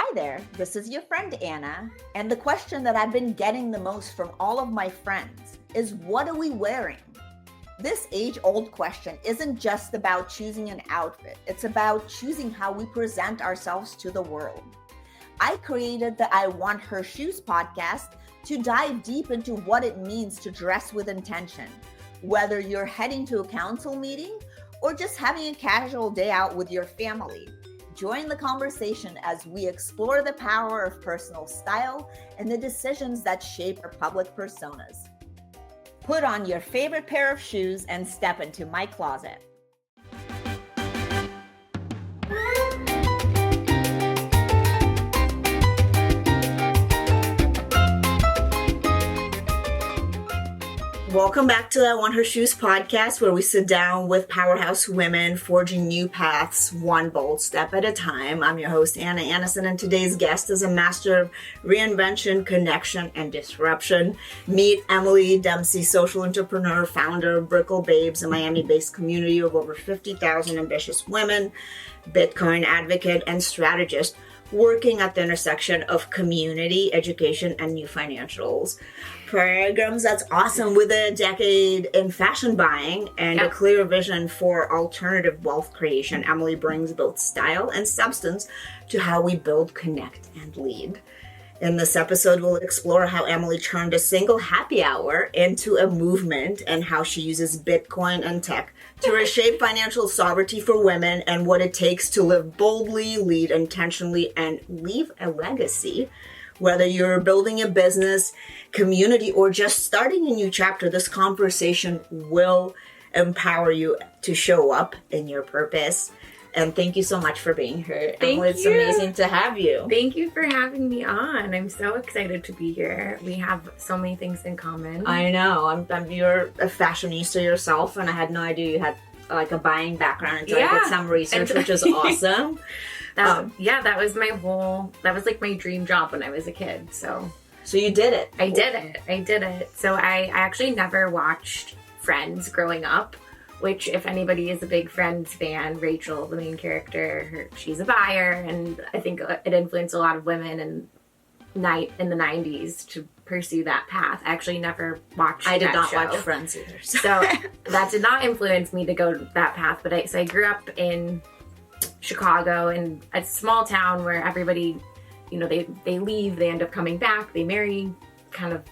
Hi there, this is your friend Anna, and the question that I've been getting the most from all of my friends is, what are we wearing? This age-old question isn't just about choosing an outfit, it's about choosing how we present ourselves to the world. I created the I Want Her Shoes podcast to dive deep into what it means to dress with intention, whether you're heading to a council meeting or just having a casual day out with your family. Join the conversation as we explore the power of personal style and the decisions that shape our public personas. Put on your favorite pair of shoes and step into my closet. Welcome back to the I Want Her Shoes podcast, where we sit down with powerhouse women forging new paths, one bold step at a time. I'm your host, Anna Anisin, and today's guest is a master of reinvention, connection, and disruption. Meet Emily Dempsey, social entrepreneur, founder of Brickell Babes, a Miami-based community of over 50,000 ambitious women, Bitcoin advocate, and strategist, working at the intersection of community, education, and new financials programs. That's awesome. With a decade in fashion buying and a clear vision for alternative wealth creation, Emily brings both style and substance to how we build, connect, and lead. In this episode, we'll explore how Emily turned a single happy hour into a movement and how she uses Bitcoin and tech to reshape financial sovereignty for women and what it takes to live boldly, lead intentionally, and leave a legacy. Whether you're building a business, community, or just starting a new chapter, this conversation will empower you to show up in your purpose. And thank you so much for being here. Emily, it's amazing to have you. Thank you for having me on. I'm so excited to be here. We have so many things in common. I know. You're a fashionista yourself, and I had no idea you had like a buying background until I did some research, which is awesome. That was like my dream job when I was a kid. So you did it. I did it. So I actually never watched Friends growing up, which, if anybody is a big Friends fan, Rachel, the main character, she's a buyer, and I think it influenced a lot of women in the 90s to pursue that path. I actually never watched that show. I did not watch Friends either. So that did not influence me to go that path, but I grew up in Chicago, in a small town where everybody, they leave, they end up coming back, they marry kind of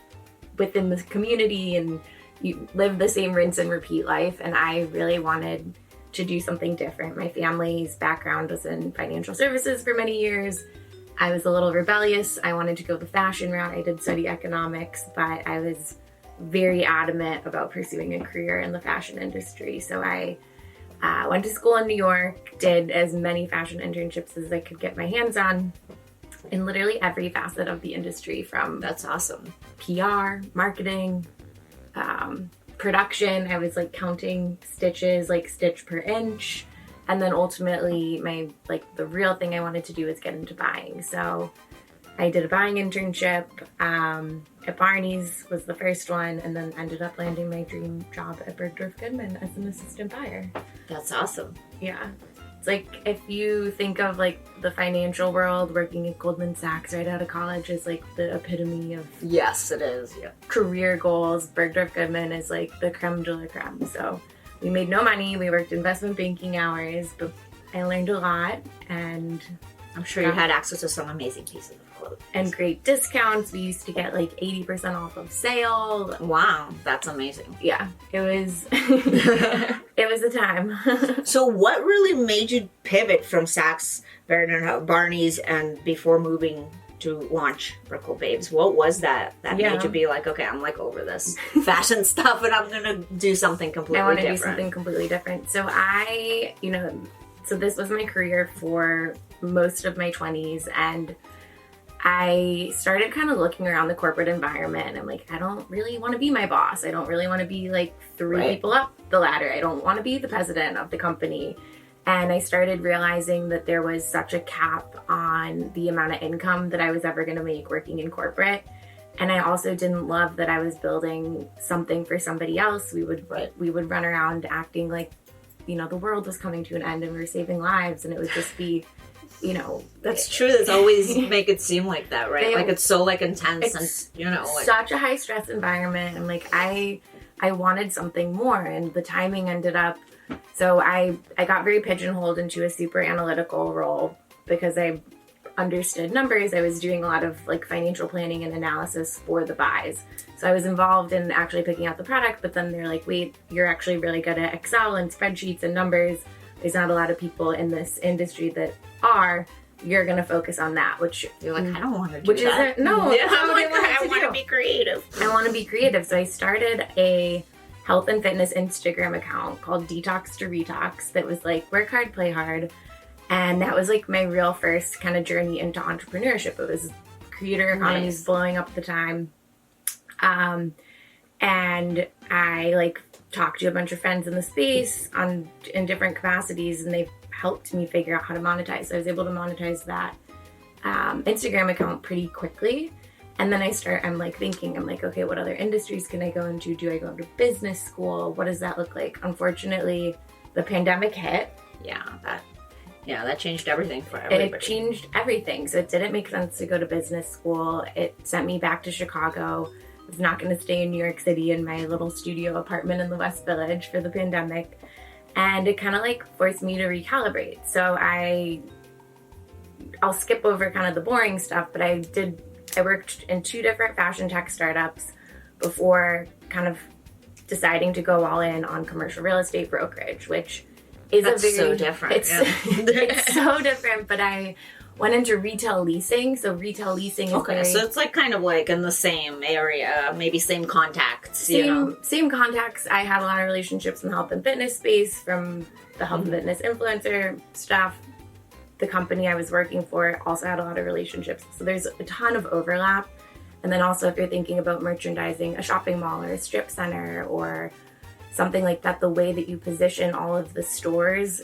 within the community, and you live the same rinse and repeat life. And I really wanted to do something different. My family's background was in financial services for many years. I was a little rebellious. I wanted to go the fashion route. I did study economics, but I was very adamant about pursuing a career in the fashion industry. So I went to school in New York, did as many fashion internships as I could get my hands on in literally every facet of the industry, from That's awesome. PR, marketing, production. I was like counting stitches, like stitch per inch. And then ultimately the real thing I wanted to do was get into buying. So I did a buying internship at Barneys, was the first one, and then ended up landing my dream job at Bergdorf Goodman as an assistant buyer. That's awesome. Yeah. It's like, if you think of like the financial world, working at Goldman Sachs right out of college is like the epitome of Yes, it is. Yeah. career goals. Bergdorf Goodman is like the creme de la creme. So we made no money. We worked investment banking hours, but I learned a lot, and I'm sure you had access to some amazing pieces of clothing. And great discounts. We used to get like 80% off of sale. Wow, that's amazing. Yeah, it was it was a time. So what really made you pivot from Saks, Barneys, and before moving to launch Brickell Babes? What was that made you be like, okay, I'm like over this fashion stuff and I'm gonna do something completely different? I want to do something completely different. So so this was my career for most of my 20s, and I started kind of looking around the corporate environment, and I'm like, I don't really want to be my boss. I don't really want to be like three people up the ladder. I don't want to be the president of the company. And I started realizing that there was such a cap on the amount of income that I was ever going to make working in corporate. And I also didn't love that I was building something for somebody else. We would run around acting like, the world was coming to an end and we were saving lives, and it would just be you know, That's true. That's always make it seem like that, right? Like it's so like intense it's and, you know, like, such a high stress environment. And like, I wanted something more, and the timing ended up, so I got very pigeonholed into a super analytical role because I understood numbers. I was doing a lot of like financial planning and analysis for the buys. So I was involved in actually picking out the product, but then they're like, wait, you're actually really good at Excel and spreadsheets and numbers. There's not a lot of people in this industry that are. You're going to focus on that, which you're like, I don't want to do that. No, yeah, I'm like, I want to be creative. I want to be creative. So I started a health and fitness Instagram account called Detox to Retox that was like, work hard, play hard. And that was like my real first kind of journey into entrepreneurship. It was creator economy was blowing up at the time. And I like talked to a bunch of friends in the space in different capacities, and they helped me figure out how to monetize. So I was able to monetize that Instagram account pretty quickly. And then I'm like thinking, okay, what other industries can I go into? Do I go into business school? What does that look like? Unfortunately, the pandemic hit. Yeah, that changed everything for everybody. It changed everything. So it didn't make sense to go to business school. It sent me back to Chicago. I was not going to stay in New York City in my little studio apartment in the West Village for the pandemic. And it kind of like forced me to recalibrate. So I'll skip over kind of the boring stuff, but I worked in 2 different fashion tech startups before kind of deciding to go all in on commercial real estate brokerage, which is so different. It's so different, but I went into retail leasing. So retail leasing is so it's like kind of like in the same area, maybe same contacts, Same contacts. I had a lot of relationships in the health and fitness space from the health and fitness influencer stuff. The company I was working for also had a lot of relationships. So there's a ton of overlap. And then also if you're thinking about merchandising a shopping mall or a strip center or something like that, the way that you position all of the stores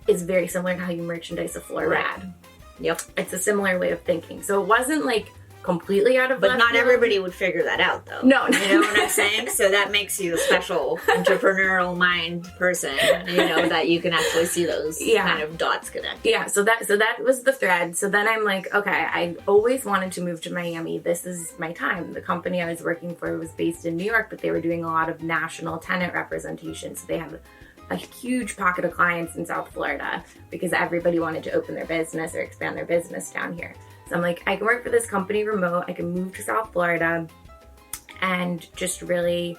is very similar to how you merchandise a floor ad. Yep. It's a similar way of thinking. So it wasn't like completely out of But not everybody would figure that out though. No. You know what I'm saying? So that makes you a special entrepreneurial mind person, that you can actually see those kind of dots connect. Yeah, so that was the thread. So then I'm like, okay, I always wanted to move to Miami. This is my time. The company I was working for was based in New York, but they were doing a lot of national tenant representation. So they had a huge pocket of clients in South Florida because everybody wanted to open their business or expand their business down here. So I'm like, I can work for this company remote. I can move to South Florida and just really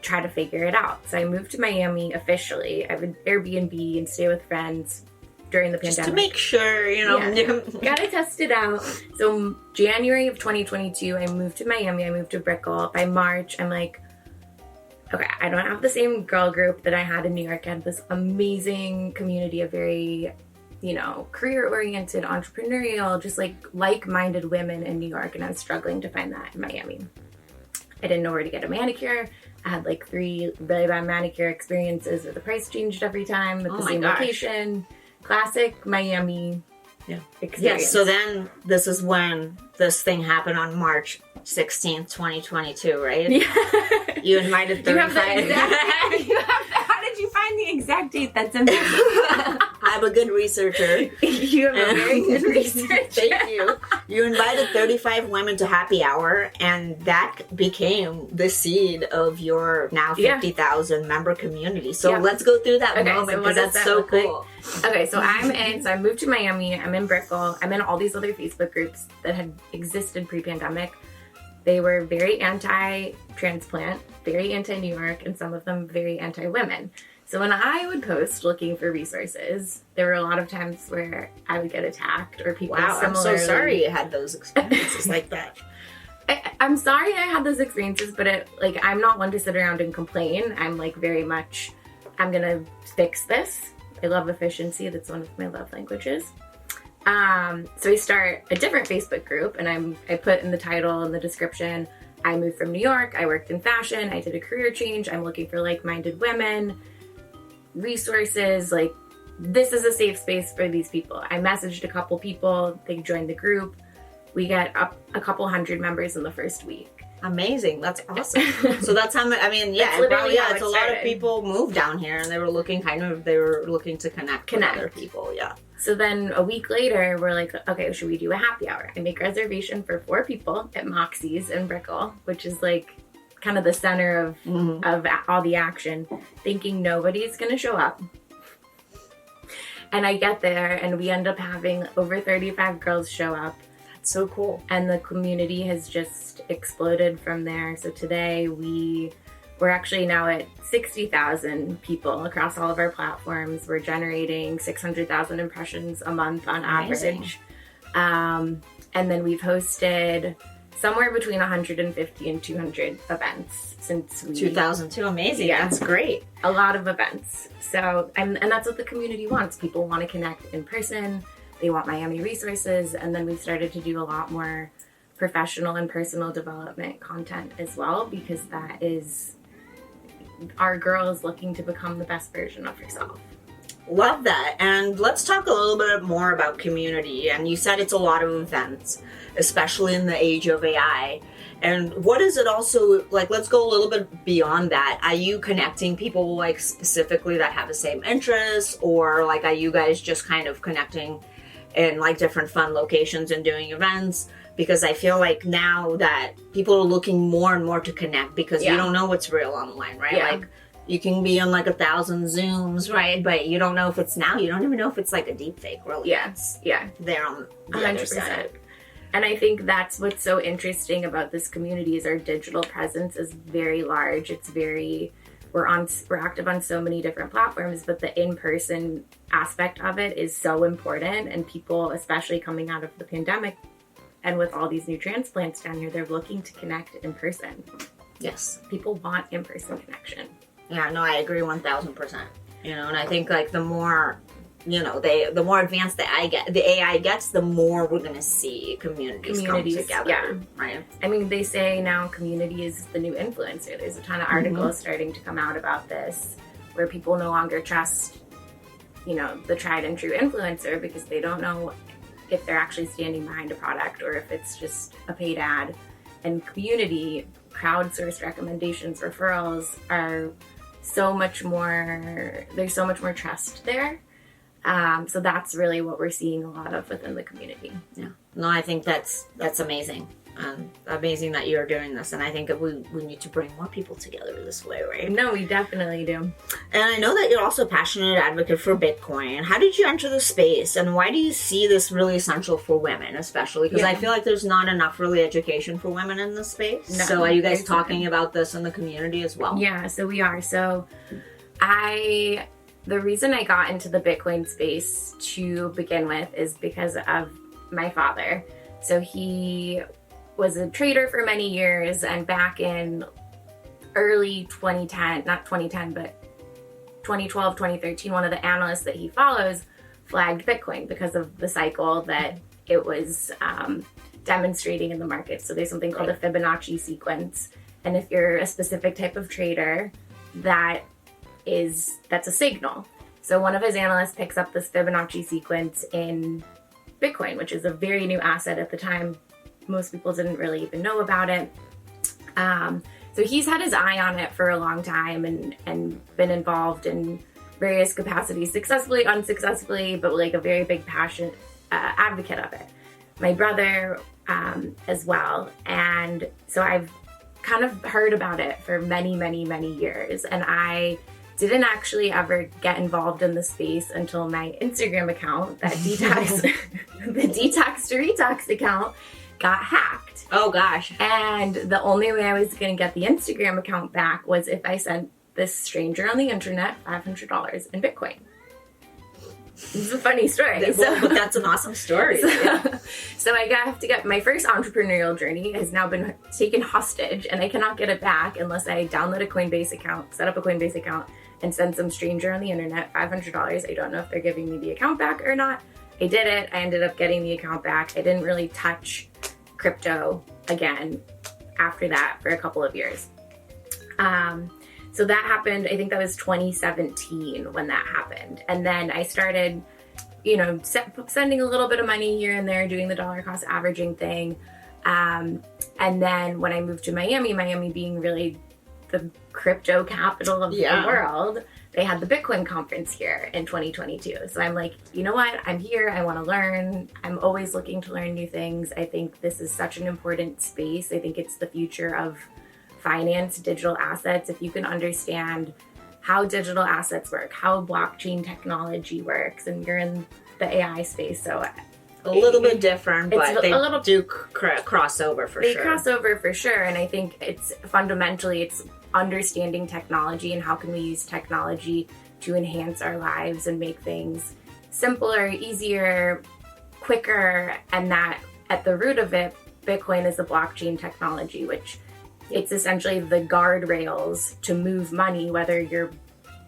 try to figure it out. So I moved to Miami officially. I would Airbnb and stay with friends during the pandemic. Just to make sure, Gotta test it out. So January of 2022, I moved to Miami. I moved to Brickell. By March, I'm like, okay, I don't have the same girl group that I had in New York. I had this amazing community of very, career-oriented, entrepreneurial, just like-minded women in New York, and I was struggling to find that in Miami. I didn't know where to get a manicure. I had 3 really bad manicure experiences where the price changed every time at the same location. Classic Miami experience. Yes, so then this is when this thing happened on March 16th, 2022, right? Yeah. You invited 35. How did you find the exact date? That's amazing. I'm a good researcher. You have a very good researcher. Thank you. You invited 35 women to happy hour, and that became the seed of your now 50,000 member community. So let's go through that moment because that's so cool. Okay, so I moved to Miami. I'm in Brickell. I'm in all these other Facebook groups that had existed pre-pandemic. They were very anti-transplant, very anti-New York, and some of them very anti-women. So when I would post looking for resources, there were a lot of times where I would get attacked or people similarly. I'm so sorry you had those experiences like that. I'm sorry I had those experiences, but I'm not one to sit around and complain. I'm very much, I'm gonna fix this. I love efficiency. That's one of my love languages. So I start a different Facebook group, and I put in the title and the description, I moved from New York, I worked in fashion, I did a career change, I'm looking for like-minded women, resources, this is a safe space for these people. I messaged a couple people, they joined the group. We get up a couple hundred members in the first week. Amazing. That's awesome. So that's how it's a lot of people moved down here, and they were looking to connect with other people. Yeah. So then a week later, we're like, okay, should we do a happy hour? I make a reservation for 4 people at Moxie's in Brickell, which is like kind of the center of all the action, thinking nobody's going to show up. And I get there and we end up having over 35 girls show up. That's so cool. And the community has just exploded from there. So today we're actually now at 60,000 people across all of our platforms. We're generating 600,000 impressions a month on average. And then we've hosted somewhere between 150 and 200 events since 2002. Amazing. Yeah. That's great. A lot of events. So, and that's what the community wants. People want to connect in person. They want Miami resources. And then we've started to do a lot more professional and personal development content as well, because that is our girls looking to become the best version of herself. Love that. And let's talk a little bit more about community. And you said it's a lot of events, especially in the age of AI. And what is it also like? Let's go a little bit beyond that. Are you connecting people like specifically that have the same interests, or like are you guys just kind of connecting in like different fun locations and doing events? Because I feel like now that people are looking more and more to connect, because you don't know what's real online, right? Yeah. Like you can be on like 1,000 Zooms, right? But you don't know if it's now. You don't even know if it's like a deep fake, really. Yes. Yeah. They're on the 100%. other side. And I think that's what's so interesting about this community is our digital presence is very large. It's very, we're active on so many different platforms, but the in-person aspect of it is so important. And people, especially coming out of the pandemic and with all these new transplants down here, they're looking to connect in person. Yes. People want in-person connection. Yeah, no, I agree 1,000%. You know, and I think like the more, you know, the more advanced the AI gets, the more we're going to see communities come together. Yeah. Right. I mean, they say now community is the new influencer. There's a ton of articles starting to come out about this, where people no longer trust, you know, the tried and true influencer because they don't know if they're actually standing behind a product or if it's just a paid ad. And community, crowdsourced recommendations, referrals are so much more, there's so much more trust there. So that's really what we're seeing a lot of within the community. Yeah. No, I think that's amazing. Amazing that you're doing this. And I think we need to bring more people together this way, right? No, we definitely do. And I know that you're also a passionate advocate for Bitcoin. How did you enter the space? And why do you see this really essential for women, especially? Because I feel like there's not enough really education for women in this space. No, so are you guys talking about this in the community as well? Yeah, so we are. So the reason I got into the Bitcoin space to begin with is because of my father. So he was a trader for many years, and back in early 2010, not 2010, but 2012, 2013, one of the analysts that he follows flagged Bitcoin because of the cycle that it was demonstrating in the market. So there's something called a Fibonacci sequence. And if you're a specific type of trader, that's a signal. So one of his analysts picks up this Fibonacci sequence in Bitcoin, which is a very new asset at the time. Most people didn't really even know about it. So he's had his eye on it for a long time and been involved in various capacities, successfully, unsuccessfully, but like a very big passion advocate of it. My brother as well. And so I've kind of heard about it for many, many, many years. And I didn't actually ever get involved in the space until my Instagram account, that detox, the Detox to Retox account, got hacked. Oh gosh. And the only way I was going to get the Instagram account back was if I sent this stranger on the internet $500 in Bitcoin. It's a funny story. But that's an awesome story. So I have to get my first entrepreneurial journey has now been taken hostage, and I cannot get it back unless I download a Coinbase account, set up a Coinbase account, and send some stranger on the internet $500. I don't know if they're giving me the account back or not. I did it. I ended up getting the account back. I didn't really touch crypto again after that for a couple of years. So that happened, I think that was 2017 when that happened. And then I started, sending a little bit of money here and there, doing the dollar cost averaging thing. And then when I moved to Miami being really the crypto capital of the world, they had the Bitcoin conference here in 2022. So I'm like, you know what? I'm here. I want to learn. I'm always looking to learn new things. I think this is such an important space. I think it's the future of finance, digital assets. If you can understand how digital assets work, how blockchain technology works, and you're in the AI space, so a little bit different, but they a little, do cross over for sure. They cross over for sure, and I think it's fundamentally it's understanding technology and how can we use technology to enhance our lives and make things simpler, easier, quicker, and that at the root of it, Bitcoin is the blockchain technology, which it's essentially the guardrails to move money, whether you're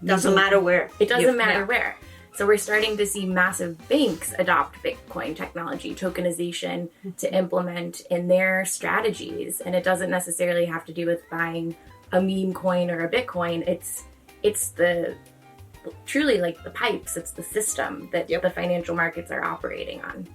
doesn't matter where. It doesn't matter where. So we're starting to see massive banks adopt Bitcoin technology, tokenization, to implement in their strategies. And it doesn't necessarily have to do with buying a meme coin or a Bitcoin. It's the truly like the pipes. It's the system that the financial markets are operating on.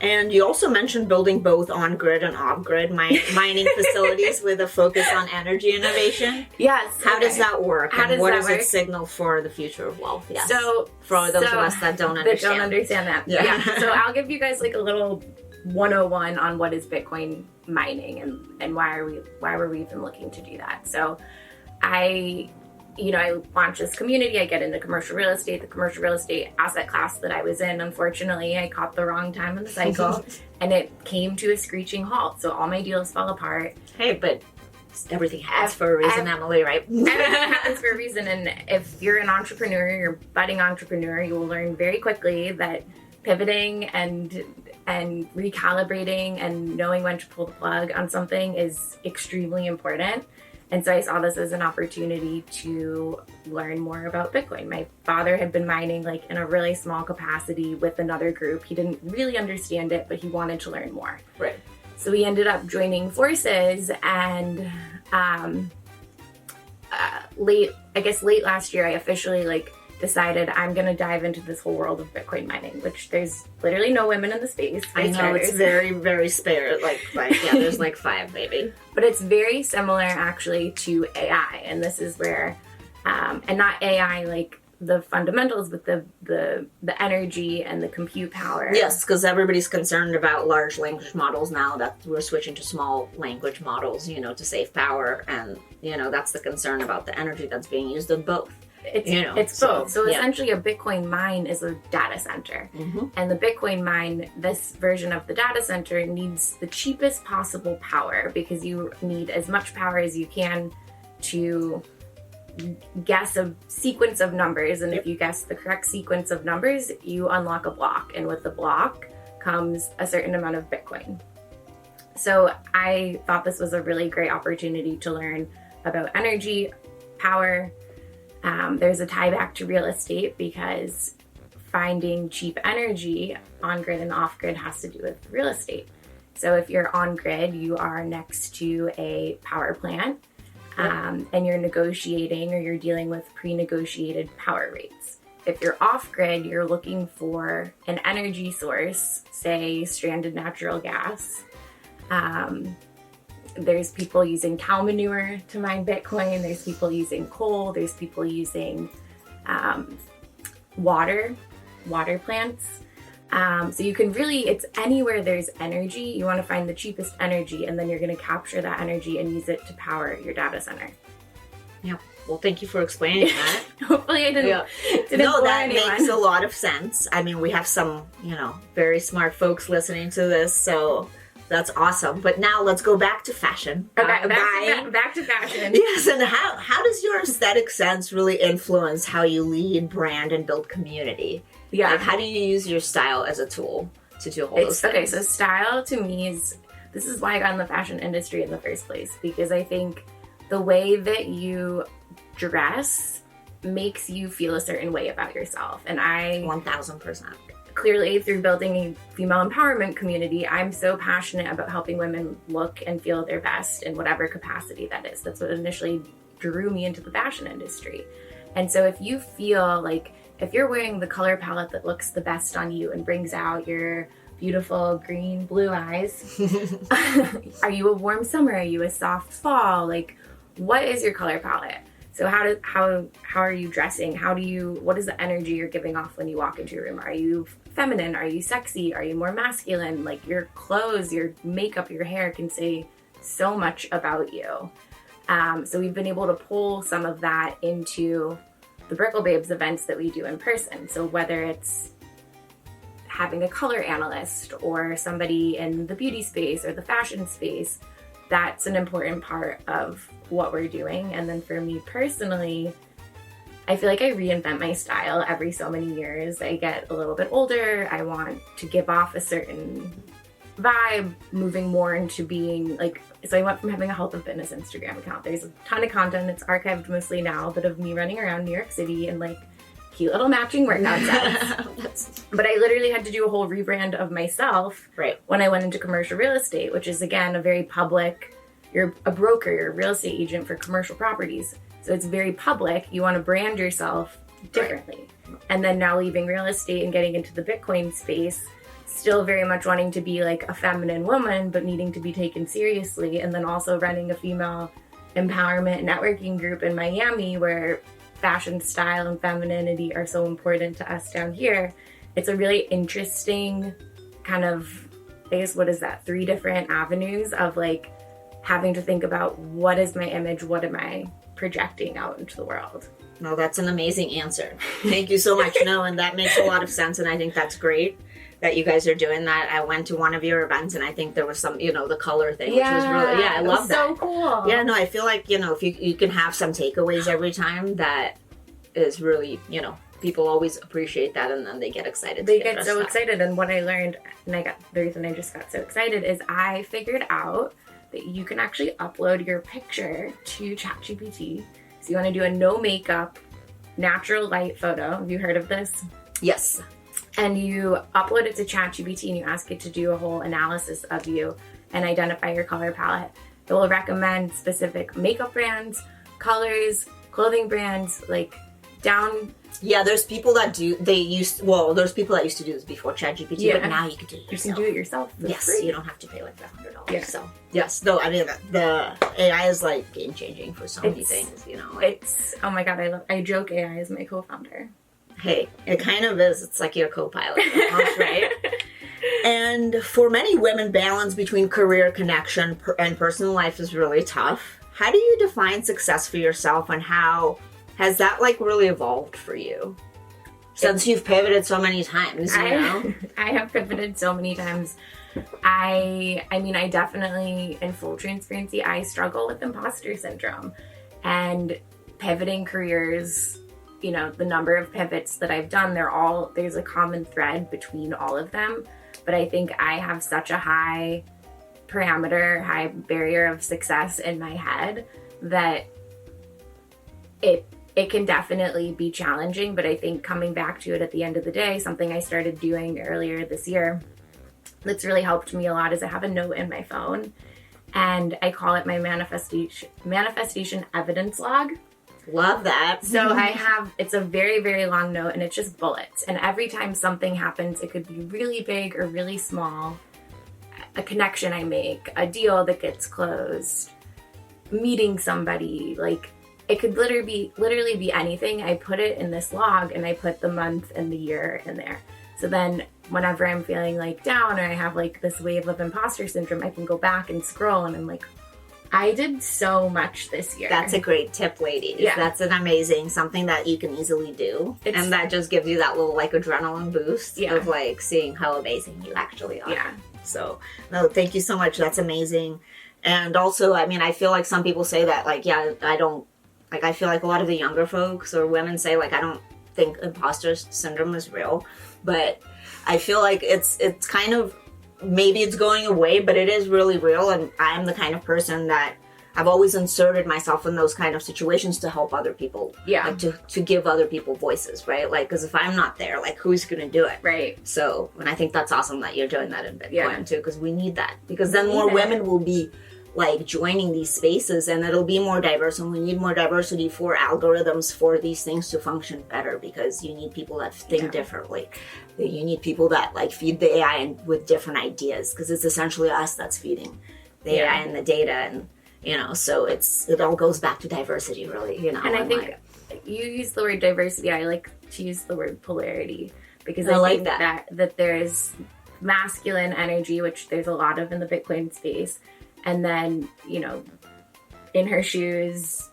And you also mentioned building both on-grid and off-grid mining facilities with a focus on energy innovation. Yes. How does that work? How and does what that does work? it signal for the future of wealth? Yes. So for those of us that don't understand. That. Yeah. So I'll give you guys like a little 101 on what is Bitcoin mining and why were we even looking to do that. So I launched this community. I get into commercial real estate. The commercial real estate asset class that I was in, unfortunately, I caught the wrong time in the cycle and it came to a screeching halt. So all my deals fell apart. Hey, but everything happens for a reason, Emily, right? Everything happens for a reason. And if you're an entrepreneur, you're a budding entrepreneur, you will learn very quickly that pivoting and recalibrating and knowing when to pull the plug on something is extremely important. And so I saw this as an opportunity to learn more about Bitcoin. My father had been mining like in a really small capacity with another group. He didn't really understand it, but he wanted to learn more. Right. So we ended up joining forces, and late last year, I officially decided I'm going to dive into this whole world of Bitcoin mining, which there's literally no women in the space. I know, it's very, very spare. There's 5 maybe. But it's very similar actually to AI. And this is where, and not AI like the fundamentals, but the energy and the compute power. Yes, because everybody's concerned about large language models now that we're switching to small language models, to save power. And, that's the concern about the energy that's being used in both. It's both. So essentially a Bitcoin mine is a data center. Mm-hmm. And the Bitcoin mine, this version of the data center, needs the cheapest possible power because you need as much power as you can to guess a sequence of numbers. And if you guess the correct sequence of numbers, you unlock a block. And with the block comes a certain amount of Bitcoin. So I thought this was a really great opportunity to learn about energy, power. There's a tie back to real estate because finding cheap energy on grid and off grid has to do with real estate. So if you're on grid, you are next to a power plant and you're negotiating or you're dealing with pre-negotiated power rates. If you're off grid, you're looking for an energy source, say stranded natural gas. There's people using cow manure to mine Bitcoin. There's people using coal. There's people using water plants. So you can really, it's anywhere there's energy, you want to find the cheapest energy, and then you're going to capture that energy and use it to power your data center. Yeah. Well, thank you for explaining that. Hopefully I didn't No, bore that anyone. makes a lot of sense. I mean, we have some, very smart folks listening to this, so that's awesome. But now let's go back to fashion. Okay, back to fashion. Yes, and how does your aesthetic sense really influence how you lead, brand, and build community? Yeah. How do you use your style as a tool to do all those things? Okay, so style to me this is why I got in the fashion industry in the first place, because I think the way that you dress makes you feel a certain way about yourself. And 1000%. Clearly, through building a female empowerment community, I'm so passionate about helping women look and feel their best in whatever capacity that is. That's what initially drew me into the fashion industry. And so if you feel like, if you're wearing the color palette that looks the best on you and brings out your beautiful green, blue eyes, are you a warm summer? Are you a soft fall? What is your color palette? So how are you dressing? What is the energy you're giving off when you walk into your room? Are you feminine? Are you sexy? Are you more masculine? Like your clothes, your makeup, your hair can say so much about you. So we've been able to pull some of that into the Brickell Babes events that we do in person. So whether it's having a color analyst or somebody in the beauty space or the fashion space, that's an important part of what we're doing. And then for me personally, I feel like I reinvent my style every so many years. I get a little bit older. I want to give off a certain vibe, moving more into being like, so I went from having a health and fitness Instagram account. There's a ton of content. It's archived mostly now, but of me running around New York City and like cute little matching workout sets. But I literally had to do a whole rebrand of myself when I went into commercial real estate, which is again a very public, you're a broker, you're a real estate agent for commercial properties. So it's very public. You want to brand yourself differently. And then now leaving real estate and getting into the Bitcoin space, still very much wanting to be like a feminine woman, but needing to be taken seriously. And then also running a female empowerment networking group in Miami where fashion, style, and femininity are so important to us down here. It's a really interesting kind of, I guess, what is that? 3 different avenues of like having to think about what is my image? What am I projecting out into the world? No, that's an amazing answer. Thank you so much. No, and that makes a lot of sense. And I think that's great that you guys are doing that. I went to one of your events and I think there was some, the color thing, which was really, I love that. So cool. Yeah, no, I feel like, if you can have some takeaways every time, that is really, people always appreciate that and then they get excited. They get so excited. And what I learned, and the reason I just got so excited is I figured out that you can actually upload your picture to ChatGPT. So you want to do a no makeup, natural light photo. Have you heard of this? Yes. And you upload it to ChatGPT and you ask it to do a whole analysis of you and identify your color palette. It will recommend specific makeup brands, colors, clothing brands, like down. Yeah, there's people that there's people that used to do this before ChatGPT, but now you can do it yourself. You can do it yourself. Yes, free. You don't have to pay like $100. Yeah. So yes, no, I mean the AI is like game changing for so many things. It's oh my god, I joke AI is my co-founder. Hey, it kind of is. It's like your co-pilot, almost, right? And for many women, balance between career, connection, and personal life is really tough. How do you define success for yourself, and how has that like really evolved for you since you've pivoted so many times? I have pivoted so many times. I mean, I definitely, in full transparency, I struggle with imposter syndrome, and pivoting careers. The number of pivots that I've done, there's a common thread between all of them. But I think I have such a high barrier of success in my head that it can definitely be challenging. But I think coming back to it at the end of the day, something I started doing earlier this year that's really helped me a lot is I have a note in my phone and I call it my manifestation evidence log. Love that. So it's a very, very long note and it's just bullets. And every time something happens, it could be really big or really small. A connection I make, a deal that gets closed, meeting somebody, like it could literally be anything. I put it in this log and I put the month and the year in there. So then whenever I'm feeling like down or I have like this wave of imposter syndrome, I can go back and scroll and I'm like, I did so much this year. That's a great tip, ladies. Yeah. That's an amazing, something that you can easily do. And that just gives you that little like adrenaline boost of like seeing how amazing you actually are. Yeah. So, no, thank you so much. That's amazing. And also, I mean, I feel like some people say that like, I feel like a lot of the younger folks or women say like, I don't think imposter syndrome is real. But I feel like it's kind of, maybe it's going away, but it is really real. And I'm the kind of person that I've always inserted myself in those kind of situations to help other people. Yeah. Like to give other people voices, right? Like, because if I'm not there, like, who's going to do it? Right. So, and I think that's awesome that you're doing that in Bitcoin too, because we need that. Because then more women will be like joining these spaces and it'll be more diverse, and we need more diversity for algorithms for these things to function better, because you need people that think differently. You need people that like feed the AI with different ideas, because it's essentially us that's feeding the AI and the data. so it all goes back to diversity, really, And I think you use the word diversity. I like to use the word polarity, because I like think that there's masculine energy, which there's a lot of in the Bitcoin space. And then, in her shoes,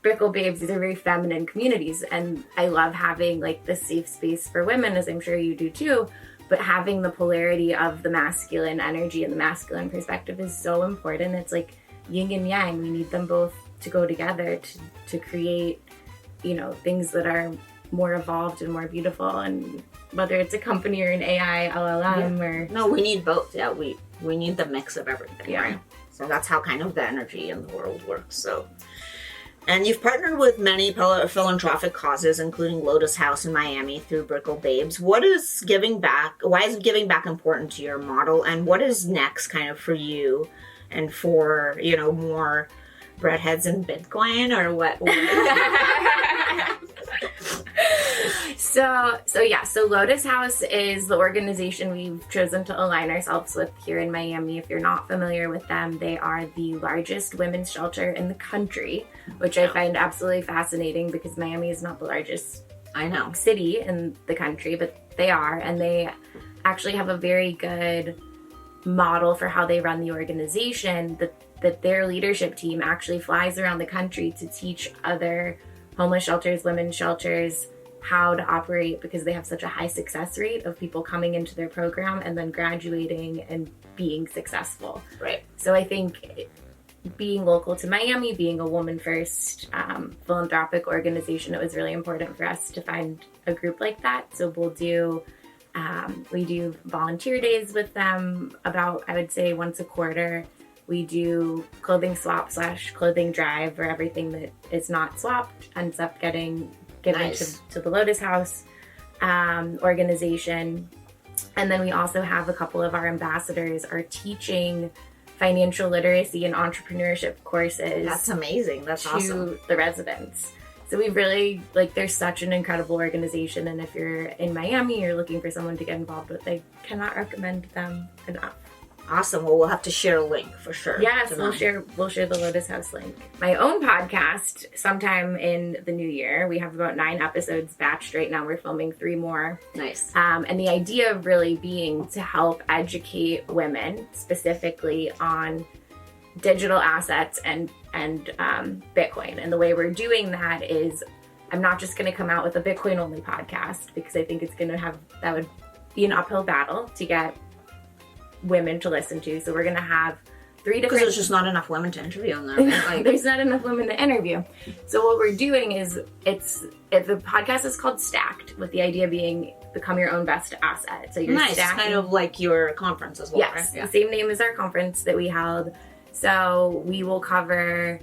Brickell Babes, these are very feminine communities. And I love having like this safe space for women, as I'm sure you do too. But having the polarity of the masculine energy and the masculine perspective is so important. It's like yin and yang. We need them both to go together to create, things that are more evolved and more beautiful. And whether it's a company or an AI LLM or... No, we need both. Yeah, we need the mix of everything, Yeah. right? So that's how kind of the energy in the world works. So, and you've partnered with many philanthropic causes, including Lotus House in Miami through Brickell Babes. Why is giving back important to your model? And what is next kind of for you and for, more breadheads in Bitcoin, or what? So Lotus House is the organization we've chosen to align ourselves with here in Miami. If you're not familiar with them, they are the largest women's shelter in the country, which I find absolutely fascinating, because Miami is not the largest city in the country, but they are, and they actually have a very good model for how they run the organization, that their leadership team actually flies around the country to teach other homeless shelters, women's shelters, how to operate, because they have such a high success rate of people coming into their program and then graduating and being successful. Right. So I think being local to Miami, being a woman first philanthropic organization, it was really important for us to find a group like that. So we do volunteer days with them about, I would say, once a quarter. We do clothing swap / clothing drive, where everything that is not swapped ends up getting given to the Lotus House organization. And then we also have a couple of our ambassadors are teaching financial literacy and entrepreneurship courses. That's amazing. That's awesome. To the residents. So we really, there's such an incredible organization. And if you're in Miami, you're looking for someone to get involved with, I cannot recommend them enough. Awesome. Well, we'll have to share a link for sure. Yes, we'll share the Lotus House link. My own podcast, sometime in the new year. We have about 9 episodes batched right now. We're filming 3 more. Nice. And the idea really being to help educate women specifically on digital assets and Bitcoin. And the way we're doing that is, I'm not just going to come out with a Bitcoin only podcast, because I think that would be an uphill battle to get women to listen to. So we're going to have 3 different... Because there's just not enough women to interview on there. There's not enough women to interview. So what we're doing is, the podcast is called Stacked, with the idea being become your own best asset. So you're nice. stacking... Kind of like your conference as well, yes, right? Yeah. The same name as our conference that we held. So we will cover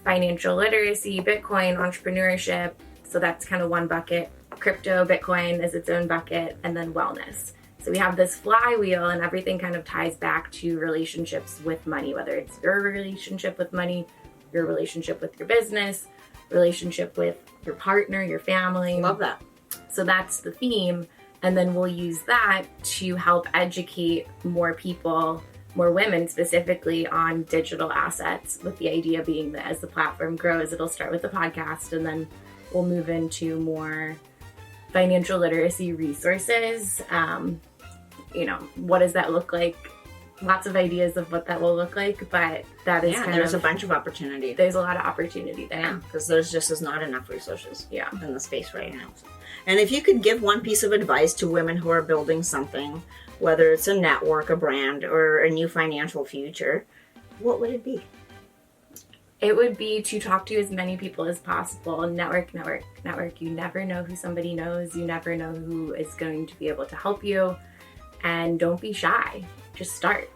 financial literacy, Bitcoin, entrepreneurship. So that's kind of one bucket. Crypto, Bitcoin is its own bucket, and then wellness. So we have this flywheel, and everything kind of ties back to relationships with money, whether it's your relationship with money, your relationship with your business, relationship with your partner, your family. Love that. So that's the theme. And then we'll use that to help educate more people, more women specifically, on digital assets, with the idea being that as the platform grows, it'll start with the podcast, and then we'll move into more financial literacy resources. What does that look like? Lots of ideas of what that will look like, but that is there's a bunch of opportunity. There's a lot of opportunity there. Because there's not enough resources in the space right now. And if you could give one piece of advice to women who are building something, whether it's a network, a brand, or a new financial future, what would it be? It would be to talk to as many people as possible. Network. You never know who somebody knows. You never know who is going to be able to help you. And don't be shy. Just start.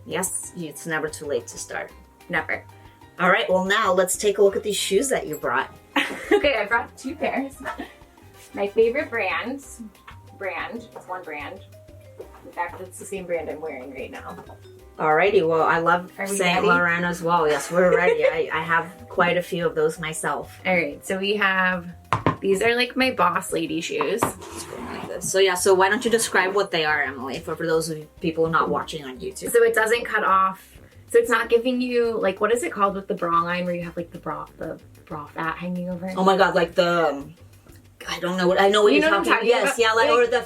Yes, it's never too late to start. Never. All right, well now let's take a look at these shoes that you brought. Okay, I brought 2 pairs. My favorite brand, it's one brand. In fact, it's the same brand I'm wearing right now. Alrighty, well, I love Saint ready? Laurent as well. Yes, we're ready. I have quite a few of those myself. All right, so we have, these are like my boss lady shoes. So why don't you describe what they are, Emily, for those of people not watching on YouTube? So it doesn't cut off So it's not giving you, like, what is it called with the bra line where you have, like, the bra fat hanging over? Oh my God, like the, I don't know what, I know what you're talking about. Yes, about? yeah, like, or the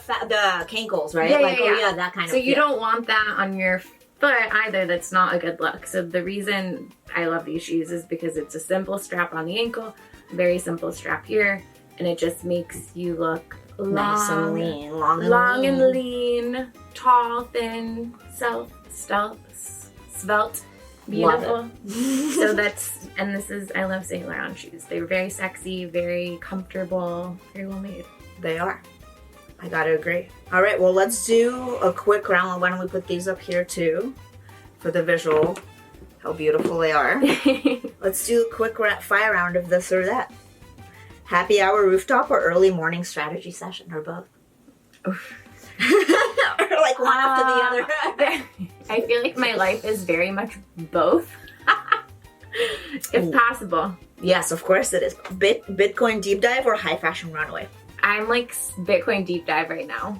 cankles, right? Yeah, like, yeah, oh yeah. yeah, that kind of. So you don't want that on your foot either. That's not a good look. So the reason I love these shoes is because it's a simple strap on the ankle, very simple strap here, and it just makes you look nice and lean, long and lean, tall, thin, svelte, beautiful. So that's, and this is, I love Saint Laurent shoes. They're very sexy, very comfortable, very well made. They are. I gotta agree. All right, well, let's do a quick round. Why don't we put these up here too for the visual, how beautiful they are. Let's do a quick fire round of this or that. Happy hour rooftop or early morning strategy session, or both? Or like one after the other. I feel like my life is very much both, if possible. Yes, of course it is. Bitcoin deep dive or high fashion runaway? I'm like Bitcoin deep dive right now.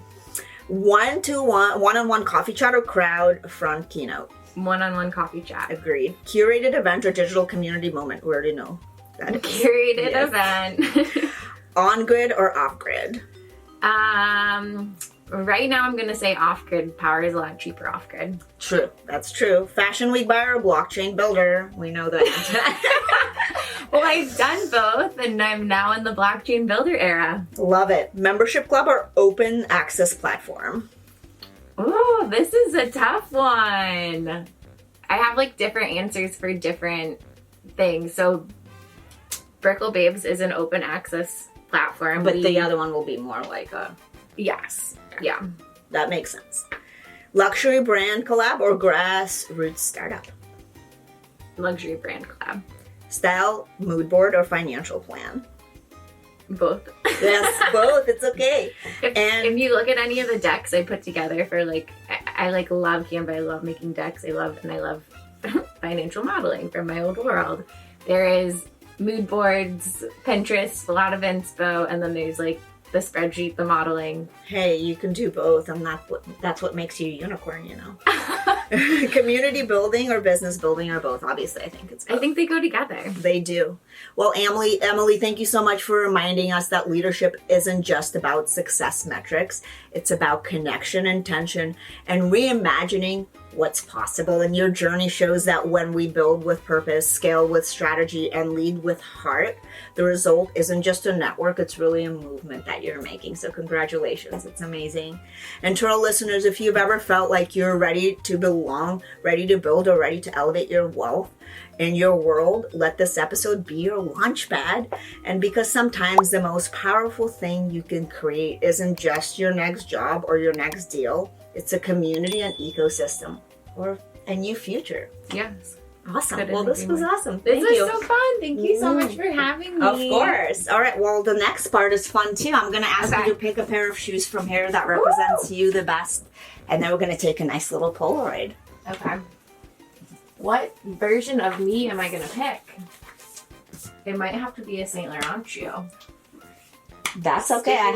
One-on-one coffee chat or crowd front keynote? One-on-one coffee chat. Agreed. Curated event or digital community moment? We already know that is. Curated event. On-grid or off-grid? Right now I'm gonna say off-grid. Power is a lot cheaper off-grid. True, that's true. Fashion week buyer or blockchain builder? We know that. Well, I've done both, and I'm now in the blockchain builder era. Love it. Membership club or open access platform? Ooh, this is a tough one. I have like different answers for different things. So Brickell Babes is an open access platform. But the other one will be more like a... Yes. Yeah, that makes sense. Luxury brand collab or grassroots startup? Luxury brand collab. Style, mood board, or financial plan? Both. Yes, both. It's okay. If you look at any of the decks I put together for like, I like love Canva. I love making decks. I love financial modeling from my old world. There is mood boards, Pinterest, a lot of inspo, and then there's like the spreadsheet, the modeling. Hey, you can do both, and that's what makes you a unicorn, you know. Community building or business building or both? Obviously, I think it's both. I think they go together. They do. Well, Emily, thank you so much for reminding us that leadership isn't just about success metrics. It's about connection, intention, and reimagining what's possible. And your journey shows that when we build with purpose, scale with strategy, and lead with heart, the result isn't just a network, it's really a movement that you're making. So congratulations, it's amazing. And to our listeners, if you've ever felt like you're ready to belong, ready to build, or ready to elevate your wealth in your world, let this episode be your launch pad. And because sometimes the most powerful thing you can create isn't just your next job or your next deal, it's a community and ecosystem or a new future. Yes. Awesome. Well, this was awesome. This was so fun. Thank you so much for having me. Of course. All right. Well, the next part is fun too. I'm going to ask you to pick a pair of shoes from here that represents you the best. And then we're going to take a nice little Polaroid. Okay. What version of me am I going to pick? It might have to be a Saint Laurent shoe. That's okay.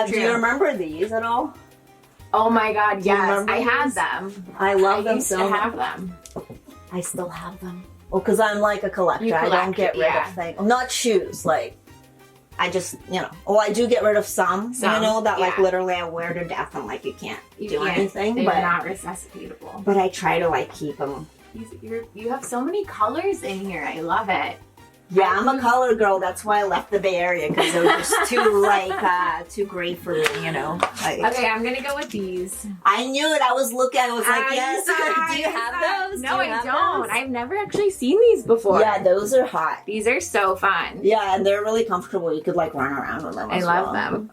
Do you remember these at all? Oh my God, yes. I had them. I love them so much. I have them. I still have them. Well, because I'm like a collector. I don't get rid of things. Not shoes. Like, I just, I do get rid of some that like literally I wear to death. I'm like, you can't do anything. They're not resuscitatable. But I try to like keep them. You have so many colors in here. I love it. Yeah, I'm a color girl. That's why I left the Bay Area, because they were just too great for me, Okay, I'm gonna go with these. I knew it. I was looking. I was like, yes. Do you have those? No, I don't. I've never actually seen these before. Yeah, those are hot. These are so fun. Yeah, and they're really comfortable. You could like run around with them. I love them.